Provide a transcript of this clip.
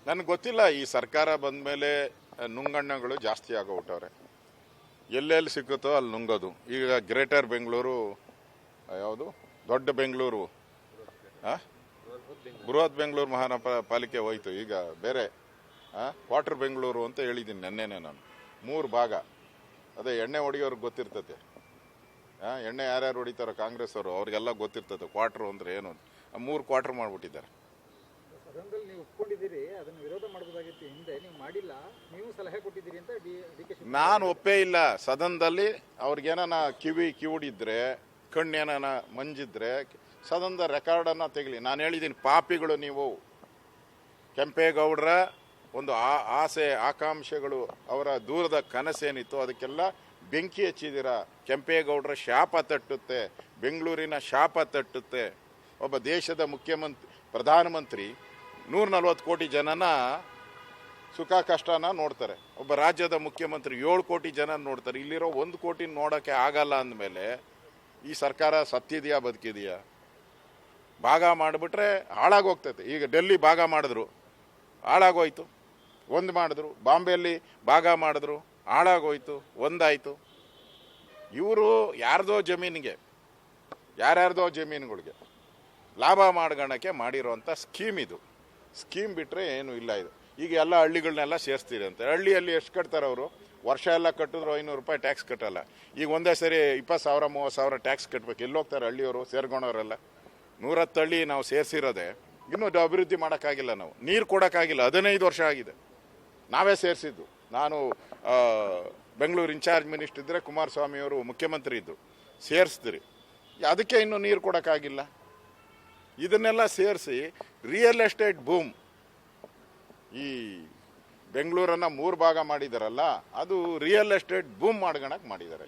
ನನಗೆ ಗೊತ್ತಿಲ್ಲ, ಈ ಸರ್ಕಾರ ಬಂದ ಮೇಲೆ ನುಂಗಣ್ಣಗಳು ಜಾಸ್ತಿ ಆಗೋಗ್ಬಿಟ್ಟವ್ರೆ. ಎಲ್ಲೆಲ್ಲಿ ಸಿಕ್ಕುತ್ತೋ ಅಲ್ಲಿ ನುಂಗೋದು. ಈಗ ಗ್ರೇಟರ್ ಬೆಂಗಳೂರು, ಯಾವುದು ದೊಡ್ಡ ಬೆಂಗಳೂರು, ಬೃಹತ್ ಬೆಂಗಳೂರು ಮಹಾನಗರಪಾಲಿಕೆ ಹೋಯ್ತು. ಈಗ ಬೇರೆ ಕ್ವಾರ್ಟರ್ ಬೆಂಗಳೂರು ಅಂತ ಹೇಳಿದ್ದೀನಿ ನೆನ್ನೆನೆ ನಾನು. 3 ಭಾಗ. ಅದೇ ಎಣ್ಣೆ ಹೊಡಿಯೋರ್ಗೆ ಗೊತ್ತಿರ್ತತೆ. ಎಣ್ಣೆ ಯಾರ್ಯಾರು ಹೊಡಿತಾರೋ ಕಾಂಗ್ರೆಸ್ ಅವರು, ಅವ್ರಿಗೆಲ್ಲ ಗೊತ್ತಿರ್ತದೆ ಕ್ವಾರ್ಟರ್ ಅಂದ್ರೆ ಏನು. 3 ಕ್ವಾರ್ಟರ್ ಮಾಡಿಬಿಟ್ಟಿದ್ದಾರೆ. ಸದನದಲ್ಲಿ ನೀವು ಒಪ್ಕೊಂಡಿದ್ದೀರಿ, ಅದನ್ನು ವಿರೋಧ ಮಾಡಬಹುದಾಗಿತ್ತು. ಹಿಂದೆ ನೀವು ಮಾಡಿಲ್ಲ, ನೀವು ಸಲಹೆ ಕೊಟ್ಟಿದ್ದೀರಿ ಅಂತ ನಾನು ಒಪ್ಪೇ ಇಲ್ಲ. ಸದನದಲ್ಲಿ ಅವ್ರಿಗೇನ ಕಿವುಡಿದ್ರೆ, ಕಣ್ಣೇನ ಮಂಜಿದ್ರೆ ಸದನದ ರೆಕಾರ್ಡನ್ನ ತೆಗಲಿ. ನಾನು ಹೇಳಿದ್ದೀನಿ, ಪಾಪಿಗಳು ನೀವು. ಕೆಂಪೇಗೌಡರ ಒಂದು ಆಸೆ ಆಕಾಂಕ್ಷೆಗಳು, ಅವರ ದೂರದ ಕನಸೇನಿತ್ತು ಅದಕ್ಕೆಲ್ಲ ಬೆಂಕಿ ಹಚ್ಚಿದ್ದೀರ. ಕೆಂಪೇಗೌಡರ ಶಾಪ ತಟ್ಟುತ್ತೆ, ಬೆಂಗಳೂರಿನ ಶಾಪ ತಟ್ಟುತ್ತೆ. ಒಬ್ಬ ದೇಶದ ಪ್ರಧಾನಮಂತ್ರಿ 140 ಕೋಟಿ ಜನನ ಸುಖ ಕಷ್ಟನ ನೋಡ್ತಾರೆ. ಒಬ್ಬ ರಾಜ್ಯದ ಮುಖ್ಯಮಂತ್ರಿ 7 ಕೋಟಿ ಜನ ನೋಡ್ತಾರೆ. ಇಲ್ಲಿರೋ 1 ಕೋಟಿ ನೋಡೋಕ್ಕೆ ಆಗಲ್ಲ ಅಂದಮೇಲೆ ಈ ಸರ್ಕಾರ ಸತ್ತಿದೆಯಾ ಬದುಕಿದೆಯಾ? ಭಾಗ ಮಾಡಿಬಿಟ್ರೆ ಹಾಳಾಗೋಗ್ತೈತೆ. ಈಗ ಡೆಲ್ಲಿ ಭಾಗ ಮಾಡಿದ್ರು, ಹಾಳಾಗೋಯ್ತು. ಒಂದು ಮಾಡಿದ್ರು, ಬಾಂಬೆಯಲ್ಲಿ ಭಾಗ ಮಾಡಿದ್ರು, ಹಾಳಾಗೋಯ್ತು, ಒಂದಾಯಿತು. ಇವರು ಯಾರ್ದೋ ಜಮೀನುಗಳಿಗೆ ಲಾಭ ಮಾಡ್ಕೊಳಕ್ಕೆ ಮಾಡಿರೋಂಥ ಸ್ಕೀಮ್ ಇದು. ಸ್ಕೀಮ್ ಬಿಟ್ಟರೆ ಏನೂ ಇಲ್ಲ ಇದು. ಈಗ ಎಲ್ಲ ಹಳ್ಳಿಗಳನ್ನೆಲ್ಲ ಸೇರಿಸ್ತೀರಿ ಅಂತ. ಹಳ್ಳಿಯಲ್ಲಿ ಎಷ್ಟು ಕಟ್ತಾರೆ ಅವರು? ವರ್ಷ ಎಲ್ಲ ಕಟ್ಟಿದ್ರು 500 ರೂಪಾಯಿ ಟ್ಯಾಕ್ಸ್ ಕಟ್ಟಲ್ಲ. ಈಗ ಒಂದೇ ಸರಿ 20,000 30,000 ಟ್ಯಾಕ್ಸ್ ಕಟ್ಟಬೇಕು. ಎಲ್ಲೋಗ್ತಾರೆ ಹಳ್ಳಿಯವರು ಸೇರ್ಕೊಂಡವರೆಲ್ಲ? 110 ಹಳ್ಳಿ ನಾವು ಸೇರಿಸಿರೋದೆ. ಇನ್ನೂ ಅಭಿವೃದ್ಧಿ ಮಾಡೋಕ್ಕಾಗಿಲ್ಲ. ನಾವು ನೀರು ಕೊಡೋಕ್ಕಾಗಿಲ್ಲ. 15 ವರ್ಷ ಆಗಿದೆ. ನಾವೇ ಸೇರಿಸಿದ್ದು. ನಾನು ಬೆಂಗಳೂರು ಇನ್ಚಾರ್ಜ್ ಮಿನಿಸ್ಟರ್ ಇದ್ದರೆ ಕುಮಾರಸ್ವಾಮಿ ಅವರು ಮುಖ್ಯಮಂತ್ರಿ ಇದ್ದು ಸೇರಿಸಿದ್ರಿ. ಅದಕ್ಕೆ ಇನ್ನೂ ನೀರು ಕೊಡೋಕ್ಕಾಗಿಲ್ಲ. ಇದನ್ನೆಲ್ಲ ಸೇರಿಸಿ ರಿಯಲ್ ಎಸ್ಟೇಟ್ ಬೂಮ್, ಈ ಬೆಂಗಳೂರನ್ನು 3 ಭಾಗ ಮಾಡಿದಾರಲ್ಲ, ಅದು ರಿಯಲ್ ಎಸ್ಟೇಟ್ ಬೂಮ್ ಮಾಡ್ಕೊಳಕ್ಕೆ ಮಾಡಿದ್ದಾರೆ.